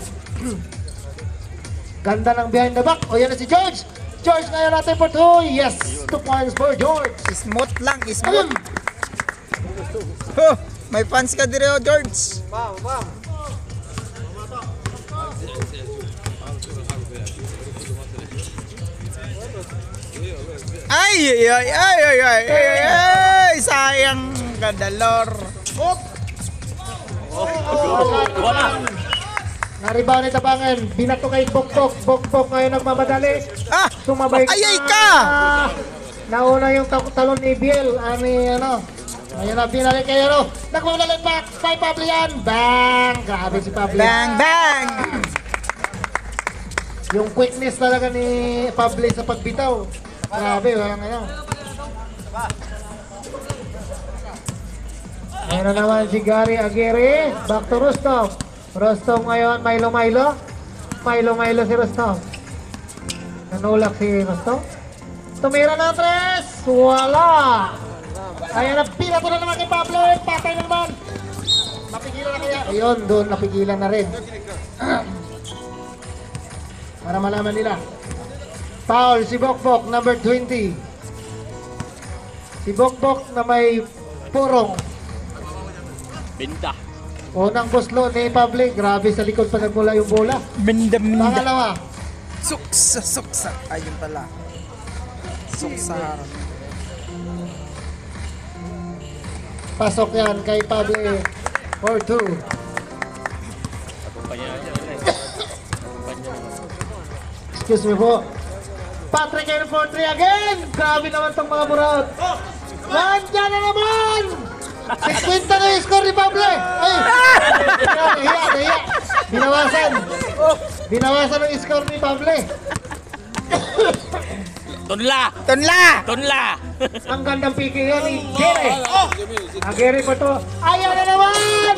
Ganda ng behind the back. O yan na si George. George ngayon natin for 2. Yes, 2 points for George. Smooth lang, Ayun. smooth. Oh, may fans ka dire, oh, George. Ay, ay, ay, ay, ay, ay, ay, ay, sayang Gandalor. Wala. Naribaw ni Tabangan. Binato kay Bokbok. Bokbok ngayon nagmamadali. Ah! Sumabay Ayay ka! Nauna yung talon ni Biel. Ngayon na binalik kay ano. Nagmamadali back. Kay Pablo yan. Bang! Grabe si Pablo. Bang, bang! Yung quickness talaga ni Pablo sa pagbitaw. Grabe, walang ano. Ngayon na naman si Gary Aguirre. Back to Rostov. Rostov ngayon, Milo si Rostov. Nanulak si Rostov. Tumira na tres. Wala. Ayan na, pinato na naman kay Pablo. Patay na naman. Napigilan na kaya. Ayun, doon napigilan na rin. Para malaman nila. Foul si Bokbok, number 20. Si Bokbok na may purong. Binta. Unang buslo ni Pablo. Grabe sa likod pa nagmula yung bola. Minda, minda. Pangalawa. Suksa, suksa. Ayun pala. Suksar. Pasok yan kay Pablo for 2. Kumpanya niya. Excuse me po. Patrick and for 3 again. Grabe naman tong mga burot. Nandiyan na naman. 50 na yung score ni Pablo. Ay! Nahiya. Binawasan ang score ni Pablo. Tunla! Tunla! Ang gandang piki yun ni Gere. Gere po to. Ayan na naman!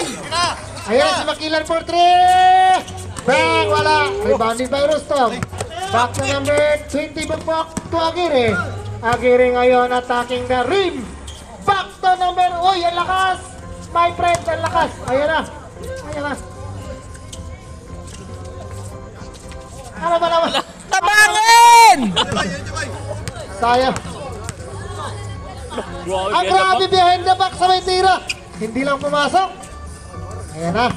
Ayan si Makilan for 3! Bang! Wala! Rebounded by Rostov. Back to number 20 Bukbok to Aguirre. Aguirre ngayon attacking the rim. Back to number... Uy! Ang lakas! My friend! Ang lakas! Ayan na! Ano ba naman? Tabangin! Sayang. Ang grabe behind the back sa may tira. Hindi lang pumasok. Ayan na.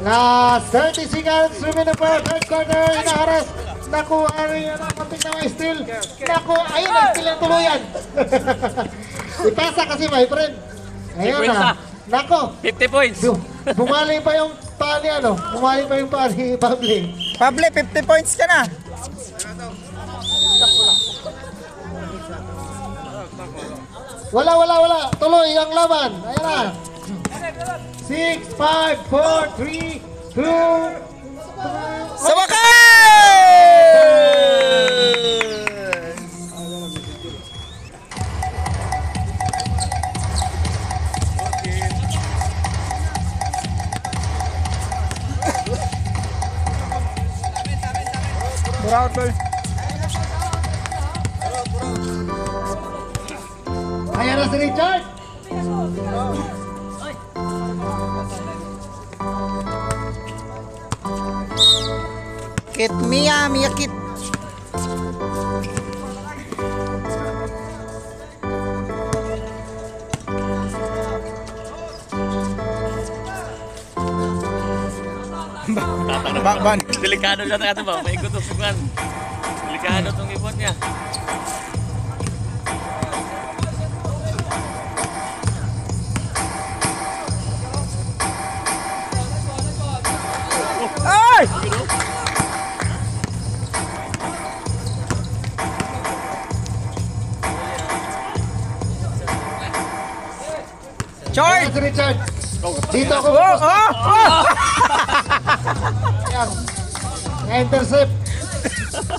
Last 30 seconds remaining for third quarter. Inaharas. Naku, ano yun ang konting na may steal. Naku, ayun ang steal ang tuluyan. Ipasa kasi my friend. Ayan na. Naku. 50 points. Bumali pa yung paa ni ano. Bumali pa yung paa ni Pablo. Pablo, 50 points ka na. Wala. Tuloy ang laban. Ayan na. 6, 5, 4, 3, 2, Sa wakas! Buraot, tol. Ayan na si Richard. Kit Mia Kit. Bakban. Delikado siya na ito ba? May ikot usukan. Delikado itong ipot niya. Ay! Charge! Ayan si Richard. Dito ako. Ayan. Na-intercept.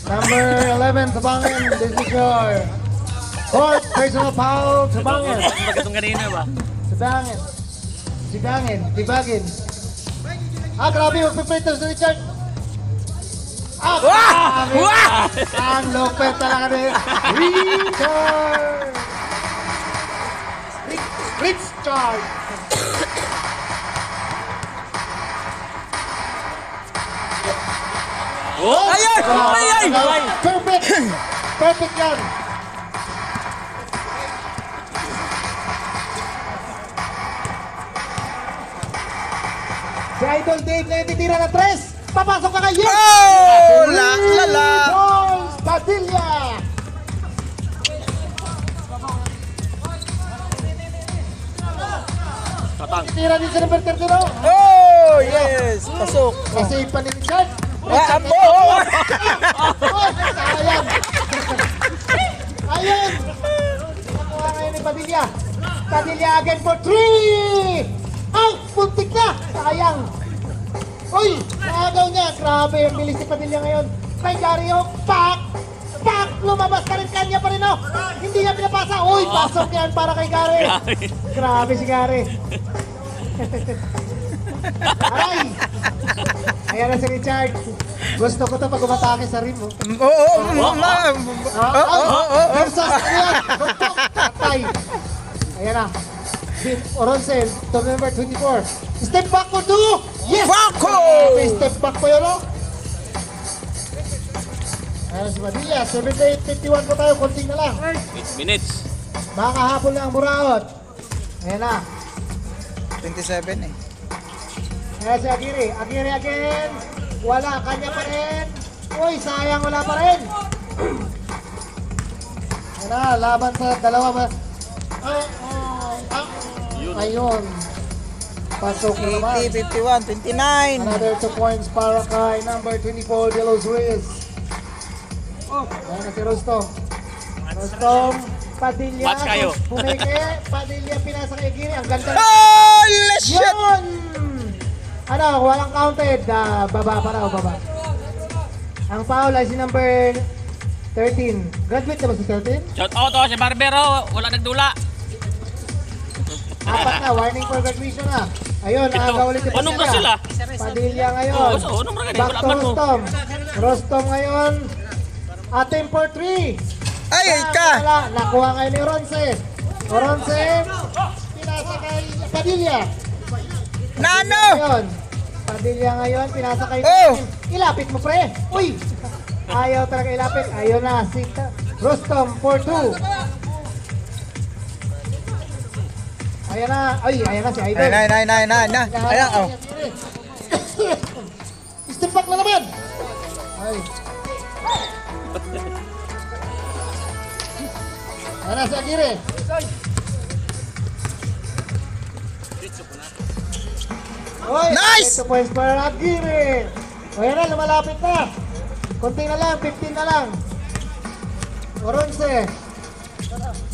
Number 11, Tabangan. This is your fourth personal foul, Tabangan. Magkatong kanina ba? Tibagin. Grabe, magpiprito si Richard. Wah! Grabe. Wah! Ang lupet talaga ni Richard. Richard. Ay! Perfect yan. Si Idol Dave na titira na tres. Papasok ka kayo. Oh! Lala! Balls Padilla. Katang. Tira din sa number 30 no? Oh, yes! Pasok! Kasi pa ni Richard. Apo! Sayang. Ayun. Nakuha ngayon ni Padilla. Padilla again for 3. Ang puntik na. Sayang. Uy, naagaw niya. Grabe, ang bilis ni Padilla ngayon. Kay Gario, pak! Pak! Lumabas ka rin kanya pa rin, oh! Hindi niya pinapasa. Uy, pasok yan para kay Gary. Grabe si Gary. Ay! Ayan na si Richard. Gusto ko to pag umatake sa rim, oh. Versus, ayan. Patay. Ayan na. Oronsen, to number 24. Step back for 2! Yes! Wako! Step back po yun, oh. Ayan si Padilla. 78-51 po tayo. Konting na lang. 8 minutes. Makahapon na ang Buraot. Ayan na. 27 eh. Ayan si Aguirre. Aguirre again. Wala. Kanya pa rin. Uy, sayang wala pa rin. Ayan na. Laban sa dalawa. Ayun. Pasok na naman. 80, 51, 29. Another 2 points para kay number 24, De Los Reyes. Ayan na si Rostom. Rostom. Padilla. Match kayo. Pumike. Padilla pinasa kay Aguirre. Ang ganda. Holy shit! Yun! Ano, walang counted. Baba pa raw, baba. Ang foul ay si number 13. Graduate na ba si 13? Shout out to si Barbero. Wala nagdula. Apat na, warning for graduation na. Ayun, aga ulit si Anong ba sila? Padilla ngayon. Oo, anong ba ganun? Back Wala to man mo. Rostom. Rostom ngayon. Atim for 3. Ay, ka! Wala, nakuha ngayon ni Ronce. Ronce, pinasa kay Padilla. Nano! Ngayon, Padilla ngayon, pinasa kay Oh! Ilapit mo, pre. Uy! Ayaw talaga ilapit. Ayun na, si Rostom for 2. Ayan na. Ay, ayan na si Idol. Ayan, oh. Step back na naman. Ay. Ayan na si Aguirre. Oy, Nice! 2 points para Aguirre. O yan na, lumalapit na. Kunti na lang, 15 na lang. Oronce.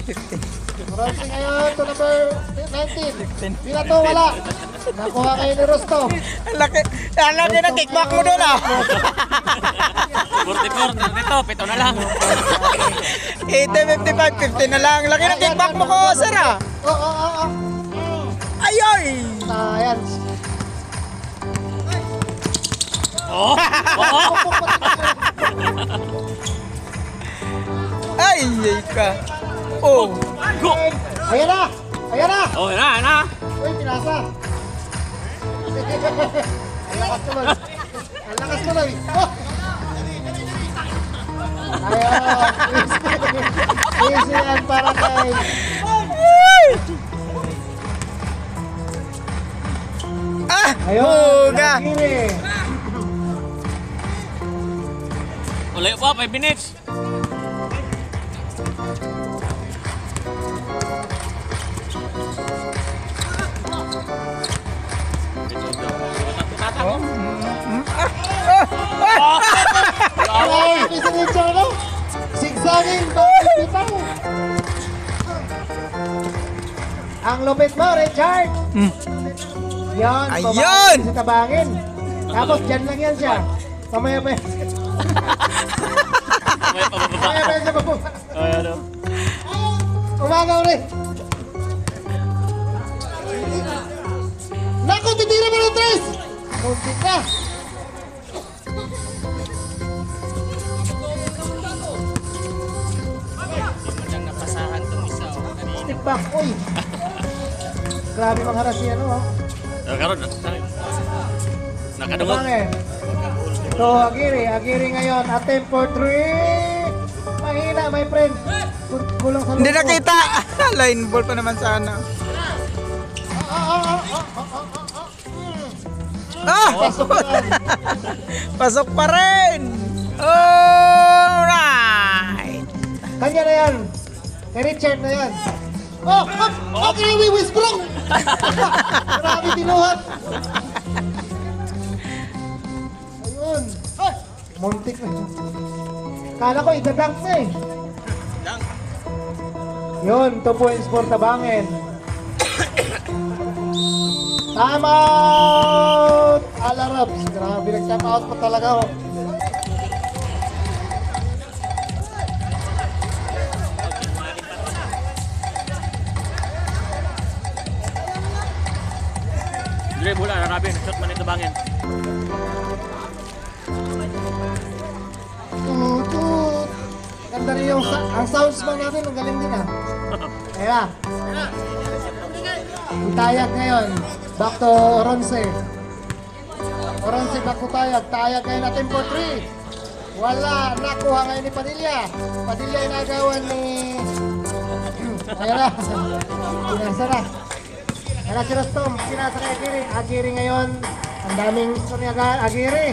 50. Oronce ngayon to number 19. Pinato, wala. Nakuha kayo ni Rostom. Ang laki ng kickback mo doon ah. 44, dito, pito na lang. 80, 55, 50 na lang. Laki ng kickback mo ko, sir ah. Oo. Ayoy! Ayan. Oo. Oo. Ay, ka. Oh. Go. Ayan na. Ayan na. Oh, yan na. Uy, pinasa. Ang lakas naman. Ang lakas naman. Oh! Ayun. Easy yan para kay... Ah! Ayun. Buga! Aguirre. Wala pa, 5 minutes. Ay, isa ni Cholo. Zigzagging bawal bitaw. Ang lupit mo, Richard. Yan, Ayun! sa tabangin. Tapos dyan lang yan siya. Pamaya pa yan. Pamaya pa yan siya bababa. Ano? Umagaw rin. Naku, titira mo ng tres. Muntik na. Napasahan tong isa. Stick back. Uy. Grabe mangharas yan, oh. Karon, nakadungog. Tabangin. So, Aguirre ngayon. Attempt for 3. Mahina, my friend. Kulang sa Hindi loob. nakita. Line ball pa naman sana. Ah! Pasok yan. Pasok pa rin! Alright! Kanya na yan. Kay Richard na yan. Oh! Okay, we whisper! Grabe tinuhat! Ayun! Ay! Muntik na. Kala ko idadunk na eh. Dunk. Yun, 2 points for Tabangen. Time out! Alarabs. Grabe, nag-time out pa talaga oh. Dire bola Rabin, shot man ito bangin. Tutut. Ganda rin yung ang sounds man natin, ang galing din ah. Kaya. Tayag ngayon. Back to Oronce. Oronce back to Tayag. Tayag ngayon natin for 3. Wala. Nakuha ngayon ni Padilla. Padilla inagawan ni... Ayan na. Pinasa na. Ayan na si Rostom. Pinasa kay Agiri. Agiri ngayon. Ang daming gusto ni Agiri.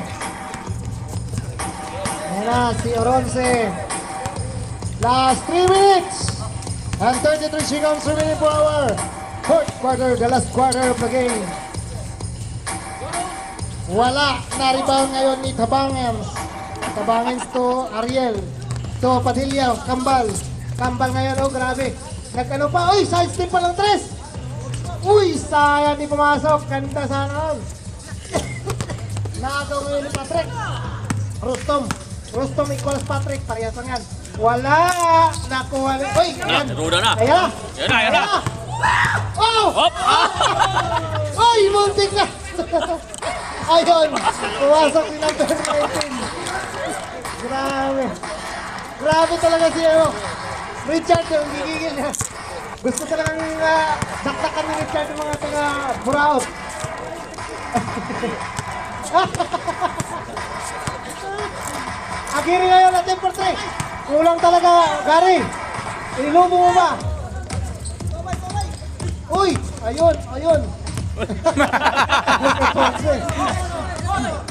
Ayan na si Oronce. Last 3 minutes. And 33 seconds remaining for our fourth quarter, the last quarter of the game. Wala na rebound ngayon ni Tabangens. Tabangens to Ariel. To Padilla, Kambal. Kambal ngayon, oh grabe. Nag-ano pa, uy, side step pa lang 3. Uy, sayang di pumasok. Ganda sana. Nakagaw ngayon ni Patrick. Rustom equals Patrick. Parehas lang yan. Wala. Nakuha na. Uy, yan. Ruda na. Ayan. Ayan na. Oh! Hop! Ay, muntik na! Ayun! Pumasok si number 19. Grabe. Grabe talaga si Richard, yung gigigil niya. Gusto talagang daktakan ni Richard yung mga taga-buraot. Agiri ngayon natin for 3. Kulang talaga, Gary. Inilubo mo ba? Uy! Ayun!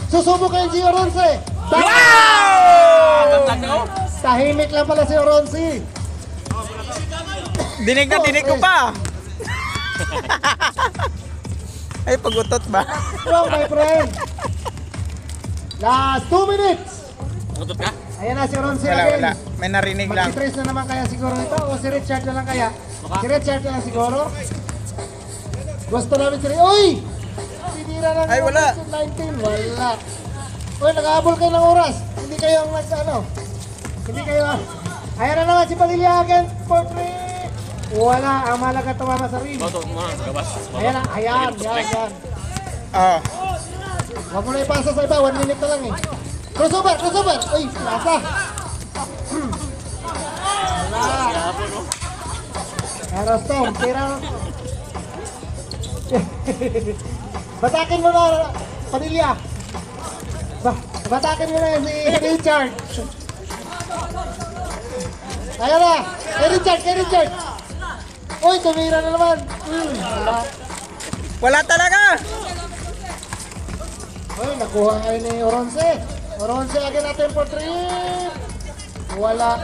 Susubo kayo si Oronce! Wow! Tahimik lang pala si Oronce! Dinig ko pa. Ay, pagutot ba? Wrong, my friend! Last 2 minutes! Utot ka? Ayan na si Oronce Wala. again. May narinig lang. Mag-trace na naman kaya siguro ito o si Richard na lang kaya? Si Richard na lang siguro? Gusto namin si Richard. Uy! Sinira lang Ay, wala. 19. Wala. Uy, nag-aabol kayo ng oras. Hindi kayo ang Hindi kayo Ayan na naman si Padilla again for 3. Wala. Ang malaga tumama sa rim. Boto mo na, gabas. Ayan na. Ayan. Oh. Huwag mo na ipasa sa iba. 1 minute na lang eh. Crossover! Uy, nasa. Rostom, tira. Batakin mo na, Padilla. Batakin mo na si Richard. Ayan na, kay Richard. Uy, tumira na naman. Wala talaga. Uy, nakuha ngayon ni Oronce again natin for 3. Wala.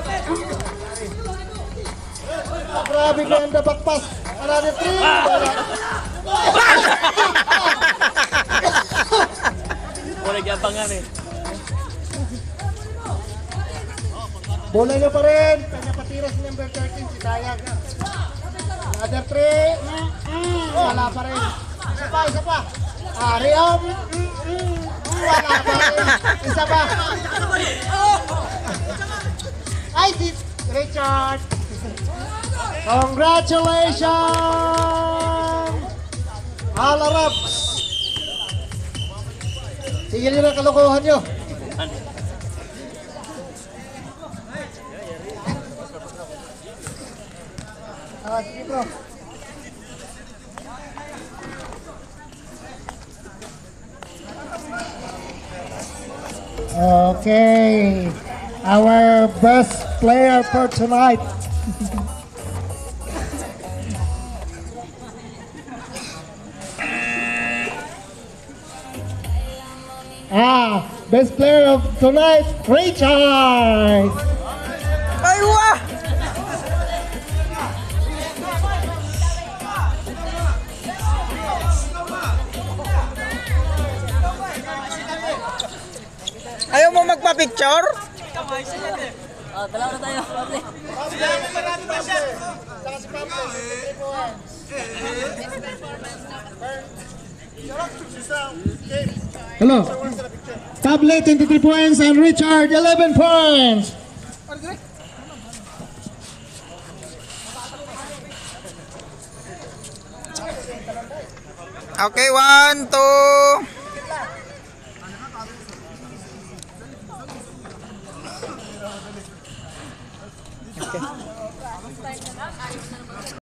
Grabe ko yung dabakpas. Another 3. Wala. Wala gabangan eh. Bola nyo pa rin. Kanya patira si number 13, si Tayag. Another 3. Wala pa rin. Isa pa. Ariam. Wala pa rin. Isa pa. Ay, si Richard. Congratulations! Alarabs! Tigil nyo na kalokohan nyo. Sige bro. Okay. Our best player for tonight. Best player of tonight, Richard! Ay, wah! Ayaw mo magpa-picture? Dalawa na tayo. Hello. Tablet 23 points and Richard 11 points. Okay, 1, 2. Okay.